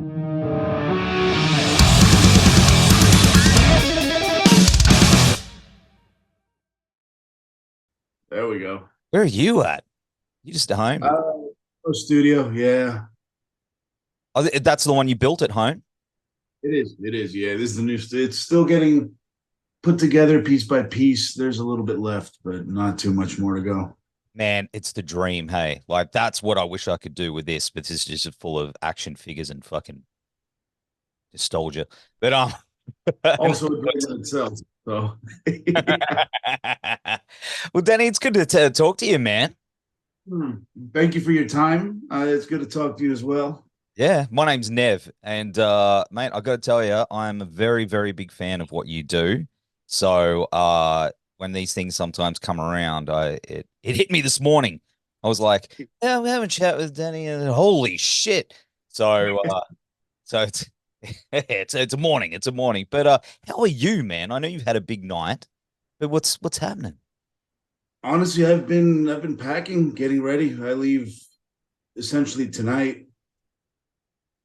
There we go. Where are you at? You just at home? Studio, yeah. Oh, that's the one you built at home? It is. It is. Yeah, this is the new. It's still getting put together piece by piece. There's a little bit left, but not too much more to go. Man, it's the dream. Hey, like that's what I wish I could do with this, but this is just full of action figures and fucking nostalgia. But Also, a dream in itself. So, well, Danny, it's good to talk to you, man. Hmm. Thank you for your time. It's good to talk to you as well. Yeah, my name's Nev, and mate, I got to tell you, I'm a very, very big fan of what you do. So, when these things sometimes come around, it hit me this morning. I was like, "Yeah, we haven't chat with Danny, and holy shit!" So, so it's a morning, it's a morning. But how are you, man? I know you've had a big night, but what's happening? Honestly, I've been packing, getting ready. I leave essentially tonight,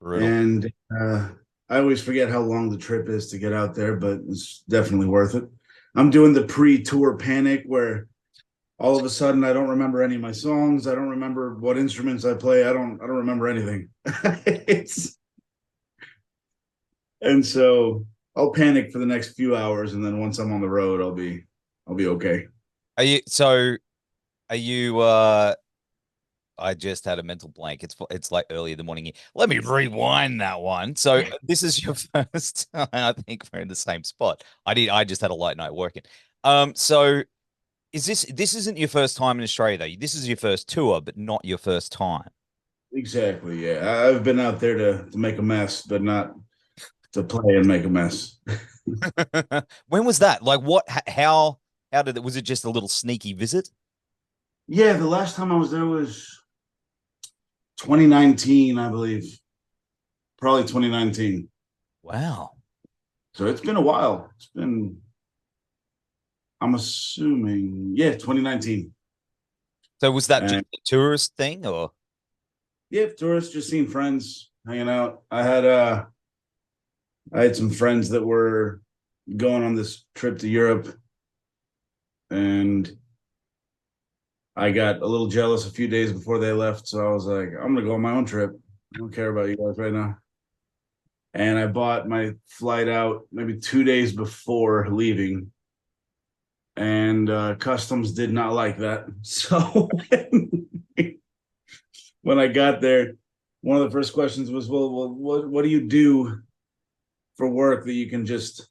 Brutal. and I always forget how long the trip is to get out there, but it's definitely worth it. I'm doing the pre-tour panic where all of a sudden I don't remember any of my songs. I don't remember what instruments I play. I don't remember anything. it's and so I'll panic for the next few hours, and then once I'm on the road, I'll be okay. Are you so? Are you? I just had a mental blank. It's like early in the morning here. Let me rewind that one. So this is your first time. I think we're in the same spot. I just had a late night working. So is this isn't your first time in Australia though? This is your first tour, but not your first time. Exactly. Yeah, I've been out there to make a mess, but not to play and make a mess. When was that? Like what? How did it? Was it just a little sneaky visit? Yeah, the last time I was there was 2019, I believe. Probably 2019. Wow. So it's been a while. I'm assuming, yeah, 2019. So was that just And a tourist thing, or? yeah, tourists, just seeing friends, hanging out. I had some friends that were going on this trip to Europe, and I got a little jealous a few days before they left. So I was like, I'm gonna go on my own trip. I don't care about you guys right now. And I bought my flight out maybe 2 days before leaving, and customs did not like that. So when I got there, one of the first questions was, "Well, what do you do for work that you can just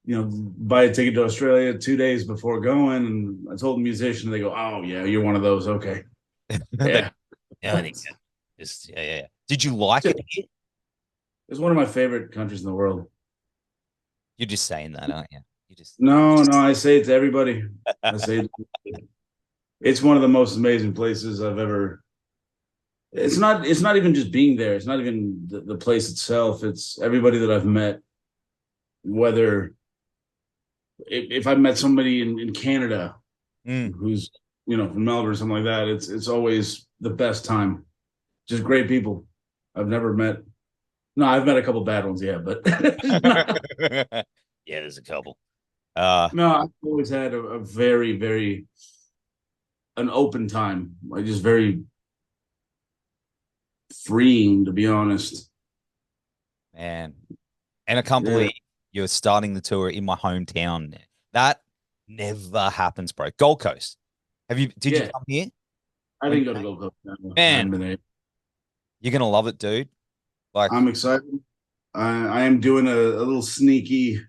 buy a ticket to Australia 2 days before going?" And I told the musician, they go, "Oh yeah, you're one of those. Okay, They- yeah." yeah, I think so. Just yeah. Did you like it here? It's one of my favorite countries in the world. You're just saying that, aren't you? You just No, no, I say it to everybody. I say it's one of the most amazing places I've ever. It's not even just being there. It's not even the place itself. It's everybody that I've met. Whether if I met somebody in Canada Mm. who's from Melbourne or something like that, it's always the best time. Just great people. I've never met. No, I've met a couple bad ones, yeah, but Yeah, there's a couple. Uh, no, I've always had a very, very an open time. Like just very freeing, to be honest. man, and I can't Yeah, believe you're starting the tour in my hometown. That never happens, bro. Gold Coast. Have you? Did you yeah. come here I when didn't you go to came? Gold Coast. No, I Man, haven't been there. you're gonna love it, dude. Like, I'm excited. I am doing a little sneaky.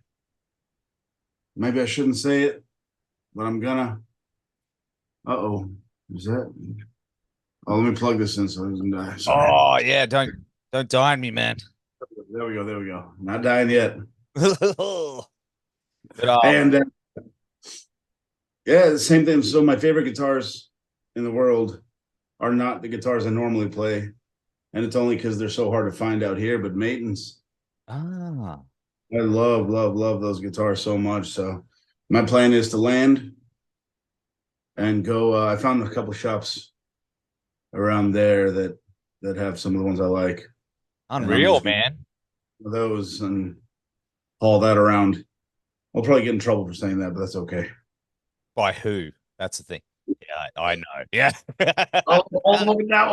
Maybe I shouldn't say it, but I'm gonna. Uh-oh. Is that? Oh, let me plug this in so it doesn't die. Sorry. oh yeah, don't die on me, man. There we go. There we go. Not dying yet. But And yeah, the same thing. So my favorite guitars in the world are not the guitars I normally play, and it's only because they're so hard to find out here. But Maitons, ah, I love, love, love those guitars so much. So my plan is to land and go. I found a couple shops around there that have some of the ones I like. And I'm Unreal, just man. those and haul that around. I'll probably get in trouble for saying that, but that's okay. By who? That's the thing. Yeah, I know. Yeah. Look at that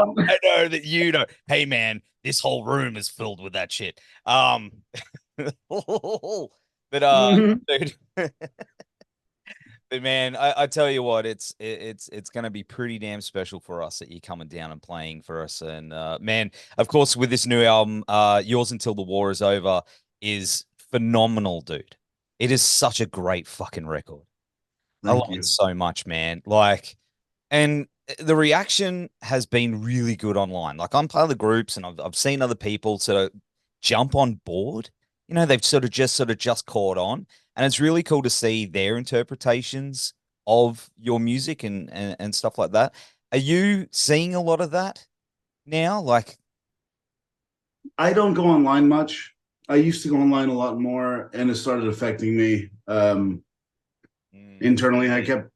one. I know that you know. Hey man, this whole room is filled with that shit. But Mhm. dude, but man, I tell you what, it's gonna be pretty damn special for us that you're coming down and playing for us. And man, of course, with this new album, Yours Until the War Is Over is phenomenal, dude. It is such a great fucking record. I love Thank it you. so much, man. Like, and the reaction has been really good online. Like, I'm part of the groups, and I've seen other people sort of jump on board. You know, they've sort of just caught on, and it's really cool to see their interpretations of your music and stuff like that. Are you seeing a lot of that now? Like, I don't go online much. I used to go online a lot more, and it started affecting me mm, internally. I kept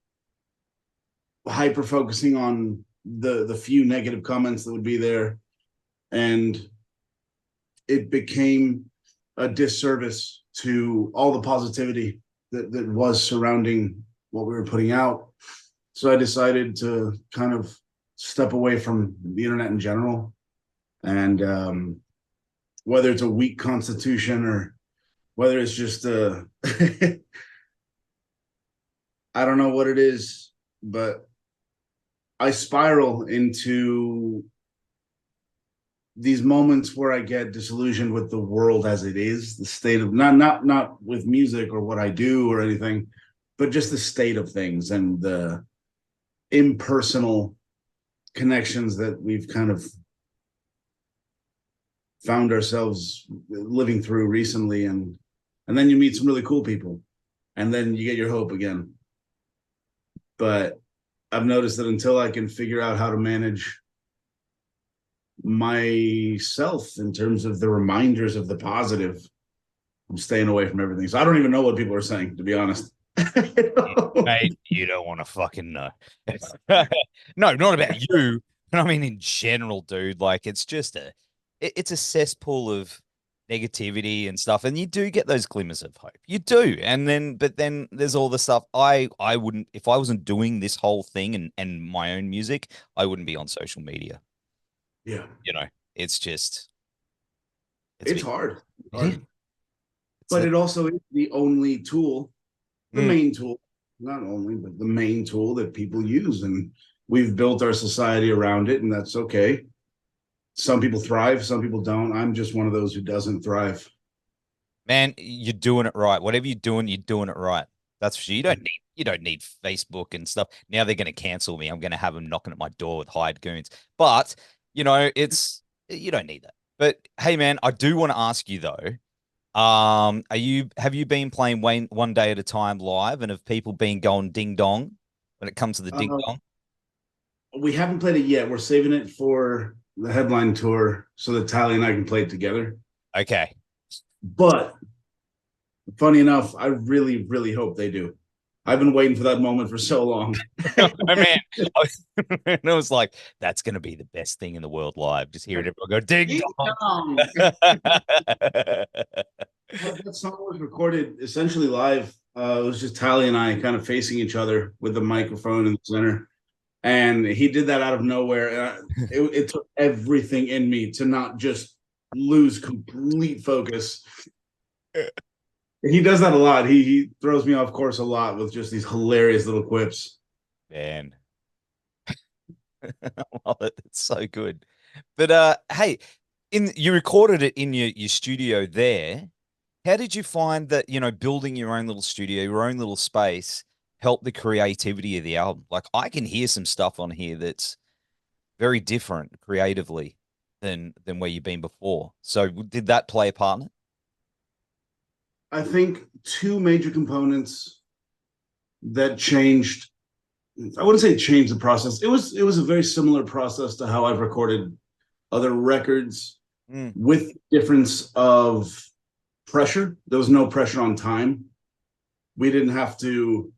hyper focusing on the few negative comments that would be there, and it became a disservice to all the positivity that was surrounding what we were putting out. So I decided to kind of step away from the internet in general, and whether it's a weak constitution or whether it's just I don't know what it is, but I spiral into these moments where I get disillusioned with the world as it is, the state of not with music or what I do or anything, but just the state of things and the impersonal connections that we've kind of found ourselves living through recently. And then you meet some really cool people, and then you get your hope again. But I've noticed that until I can figure out how to manage myself in terms of the reminders of the positive, I'm staying away from everything. So I don't even know what people are saying, to be honest. mate, you don't want to fucking know. No, not about you, but I mean in general, dude. Like, it's just it's a cesspool of negativity and stuff, and you do get those glimmers of hope. You do, and then but then there's all the stuff. I wouldn't, if I wasn't doing this whole thing and my own music, I wouldn't be on social media. Yeah, You know, it's just it's a it's bit, hard. it is. Hard. It's But a it also is the only tool, the mm, main tool, not only, but the main tool that people use. And we've built our society around it, and that's okay. Some people thrive, some people don't. I'm just one of those who doesn't thrive. man, you're doing it right. Whatever you're doing it right. That's for sure. You don't need Facebook and stuff. Now they're going to cancel me. I'm going to have them knocking at my door with hired goons. But it's you don't need that. But hey, man, I do want to ask you though. Have you been playing one day at a time live, and have people been going ding dong when it comes to the ding Uh, dong? we haven't played it yet. We're saving it for the headline tour so that Tally and I can play it together. Okay. But funny enough, I really, really hope they do. I've been waiting for that moment for so long. Oh man, and I was like, that's gonna be the best thing in the world live. Just hearing everyone go ding Ding dong. dong. That song was recorded essentially live. It was just Tally and I kind of facing each other with the microphone in the center. And he did that out of nowhere. It took everything in me to not just lose complete focus. He does that a lot. He throws me off course a lot with just these hilarious little quips. Man, I love it. It's so good. But hey, in you recorded it in your studio there. How did you find that, building your own little studio, your own little space, helped the creativity of the album? Like, I can hear some stuff on here that's very different creatively than where you've been before. So did that play a part in it? I think two major components that changed. I wouldn't say changed the process. It was a very similar process to how I've recorded other records, Mm, with difference of pressure. There was no pressure on time. We didn't have to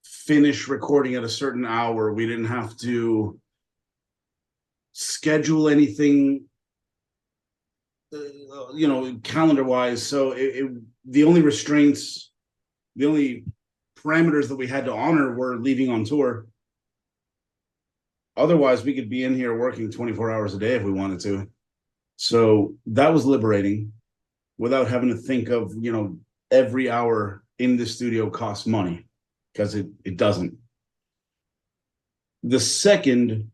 finish recording at a certain hour. We didn't have to schedule anything calendar wise. So the only restraints, the only parameters that we had to honor were leaving on tour. Otherwise, we could be in here working 24 hours a day if we wanted to. So that was liberating without having to think of, every hour in the studio costs money, because it doesn't. The second,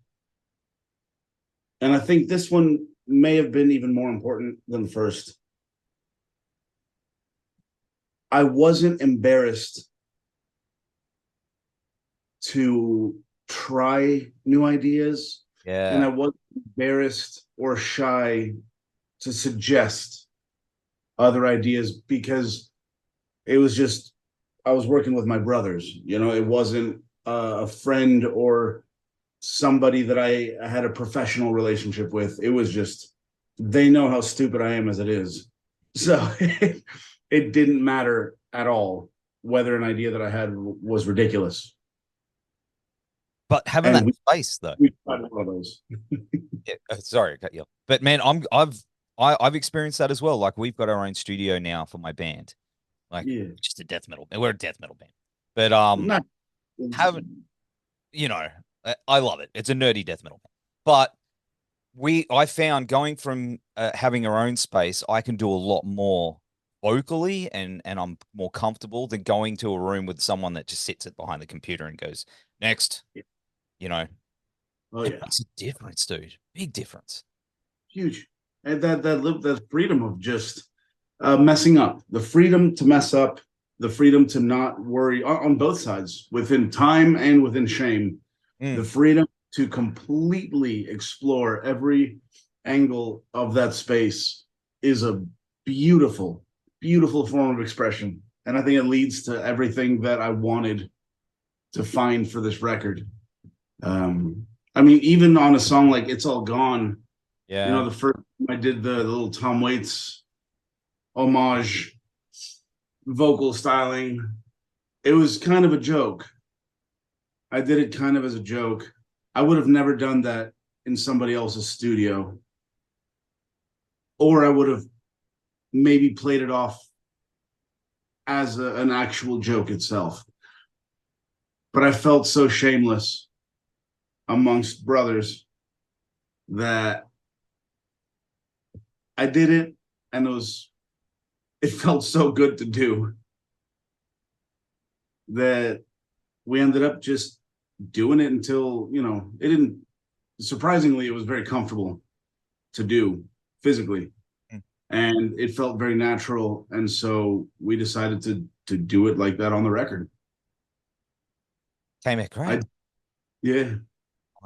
and I think this one may have been even more important than the first, I wasn't embarrassed to try new ideas. Yeah. And I wasn't embarrassed or shy to suggest other ideas, because it was just, I was working with my brothers. It wasn't a friend or somebody that I had a professional relationship with. It was just, they know how stupid I am as it is. So it didn't matter at all whether an idea that I had was ridiculous. But having that space, though. We've tried all of those. Yeah, sorry, cut you off. But man, I've experienced that as well. Like, we've got our own studio now for my band. Like, just a death metal. We're a death metal band. But I love it. It's a nerdy death metal band. But I found going from having our own space, I can do a lot more vocally, and I'm more comfortable than going to a room with someone that just sits behind the computer and goes, next. Oh yeah, it's a difference, dude. Big difference. Huge. And that freedom of just messing up, the freedom to mess up, the freedom to not worry on both sides, within time and within shame, the freedom to completely explore every angle of that space is a beautiful, beautiful form of expression. And I think it leads to everything that I wanted to find for this record. Even on a song like It's All Gone, the first time I did the little Tom Waits homage vocal styling, it was kind of a joke. I did it kind of as a joke. I would have never done that in somebody else's studio, or I would have maybe played it off as an actual joke itself. But I felt so shameless amongst brothers that I did it, and it felt so good to do that we ended up just doing it until, surprisingly, it was very comfortable to do physically, and it felt very natural. And so we decided to do it like that on the record. Came out great. Yeah.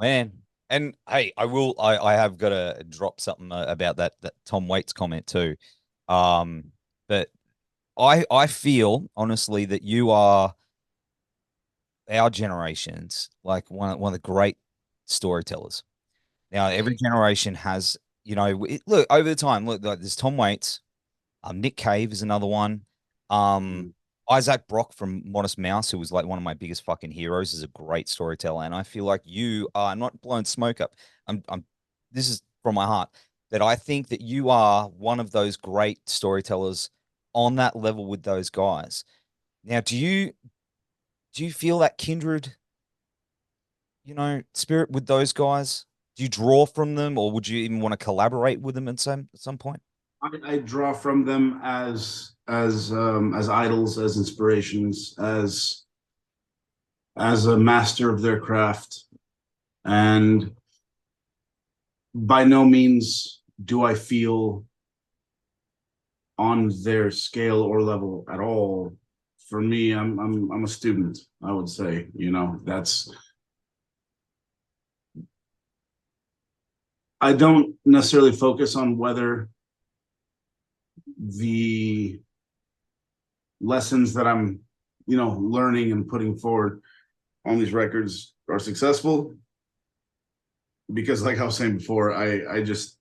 Man. And hey, I have got to drop something about that Tom Waits comment too. But I feel honestly that you are our generation's like one of the great storytellers. Now, every generation has, look over the time. Look, like, there's Tom Waits, Nick Cave is another one. Isaac Brock from Modest Mouse, who was like one of my biggest fucking heroes, is a great storyteller. And I feel like you are not blowing smoke up. This is from my heart, that I think that you are one of those great storytellers on that level with those guys. Now, do you feel that kindred, spirit with those guys? Do you draw from them, or would you even want to collaborate with them at some point? I draw from them as idols, as inspirations, as a master of their craft. And by no means do I feel on their scale or level at all. For me, I'm a student, I would say. I don't necessarily focus on whether the lessons that I'm, learning and putting forward on these records are successful, because like I was saying before, I just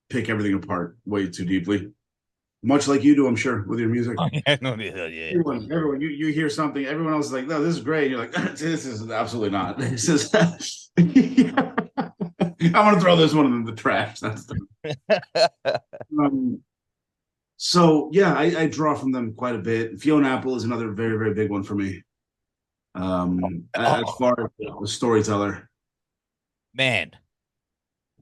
pick everything apart way too deeply, much like you do, I'm sure, with your music. Oh, yeah, no, yeah. Everyone, you hear something, everyone else is like, no, this is great. You're like, this is absolutely not. This is I want to throw this one in the trash. That's um, so yeah, I draw from them quite a bit. Fiona Apple is another very, very big one for me. As Oh far as the storyteller. man,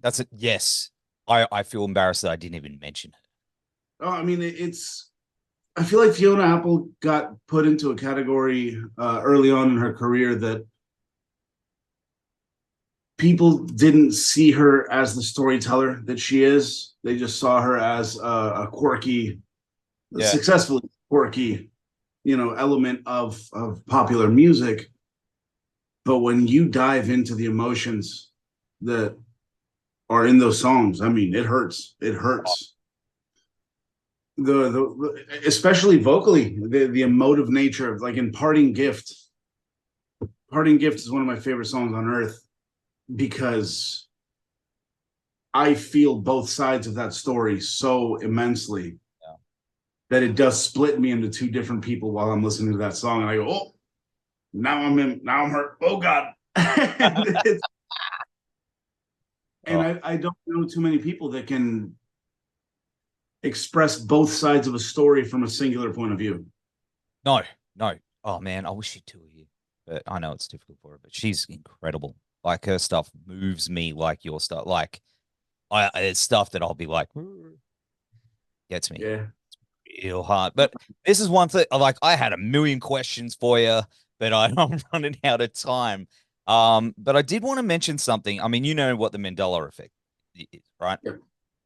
that's it. Yes, I feel embarrassed that I didn't even mention it. Oh, I mean, it's. I feel like Fiona Apple got put into a category early on in her career that people didn't see her as the storyteller that she is. They just saw her as a quirky, Yeah, successfully quirky, element of popular music. But when you dive into the emotions that are in those songs, I mean, it hurts. It hurts. The especially vocally, the emotive nature of, like, in Parting Gift. Parting Gift is one of my favorite songs on earth because I feel both sides of that story so immensely yeah. that it does split me into two different people while I'm listening to that song. And I go, oh, now I'm hurt. Oh God. And Oh, I don't know too many people that can express both sides of a story from a singular point of view. no, no. Oh man, I wish you two were here, but I know it's difficult for her. But she's incredible. Like her stuff moves me like your stuff. Like it's stuff that I'll be like, gets me Yeah. real hard. But this is one thing. Like I had a million questions for you, but I'm running out of time. But I did want to mention something. I mean, you know what the Mandela effect is, right? Yeah.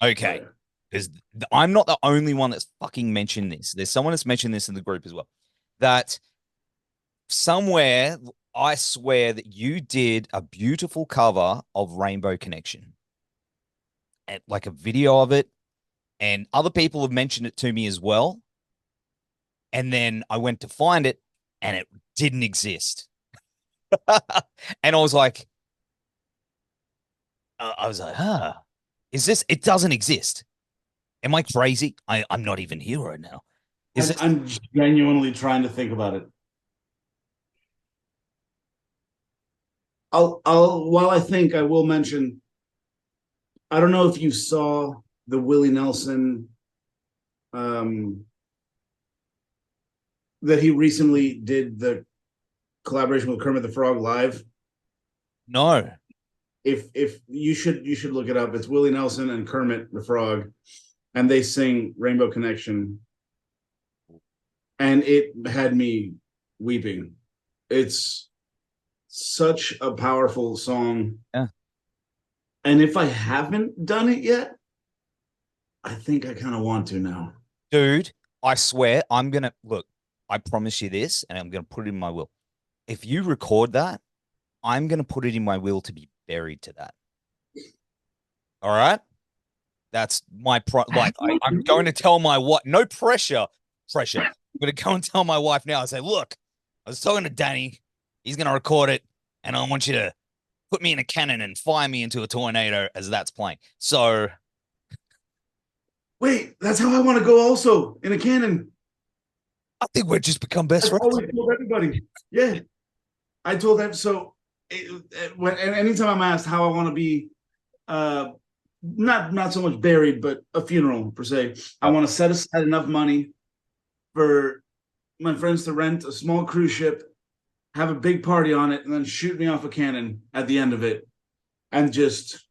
Okay. Yeah. Because I'm not the only one that's fucking mentioned this. There's someone that's mentioned this in the group as well. That somewhere, I swear that you did a beautiful cover of Rainbow Connection, and like a video of it, and other people have mentioned it to me as well. And then I went to find it, and it didn't exist. And I was like, huh, is this? It doesn't exist. Am I crazy? I'm not even here right now. Is this? I'm genuinely trying to think about it. While I think, I will mention, I don't know if you saw the Willie Nelson um, that he recently did the collaboration with Kermit the Frog live. No. If you should look it up. It's Willie Nelson and Kermit the Frog, and they sing Rainbow Connection, and it had me weeping. It's such a powerful song. Yeah. And if I haven't done it yet, I think I kind of want to now. Dude, I swear I'm gonna look, I promise you this, and I'm gonna put it in my will. If you record that, I'm gonna put it in my will to be buried to that. All right? That's my I'm going to tell my wife, no pressure, pressure. I'm gonna go and tell my wife now. I say, look, I was talking to Danny, he's gonna record it, and I want you to put me in a cannon and fire me into a tornado as that's playing. So Wait, that's how I want to go also, in a cannon. I think we've just become best I've friends. always told everybody. Yeah. I told them so. Anytime I'm asked how I want to be, uh, not so much buried, but a funeral per se, I want to set aside enough money for my friends to rent a small cruise ship, have a big party on it, and then shoot me off a cannon at the end of it, and just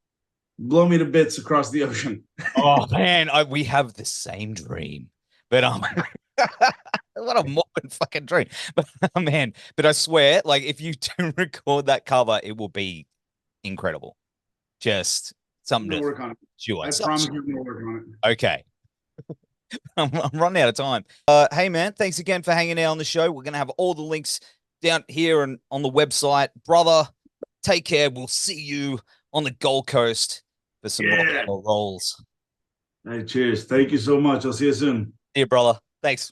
blow me to bits across the ocean. Oh man, we have the same dream, but what a morbid fucking dream. But man, but I swear, like if you do record that cover, it will be incredible. Just I'm something gonna to work on it. chew on. I promise I'm gonna work on it. Okay. I'm running out of time. Hey man, thanks again for hanging out on the show. We're gonna have all the links down here and on the website. Brother, take care. We'll see you on the Gold Coast for some Yeah. rolls. Hey, cheers. Thank you so much. I'll see you soon. See you, brother. Thanks.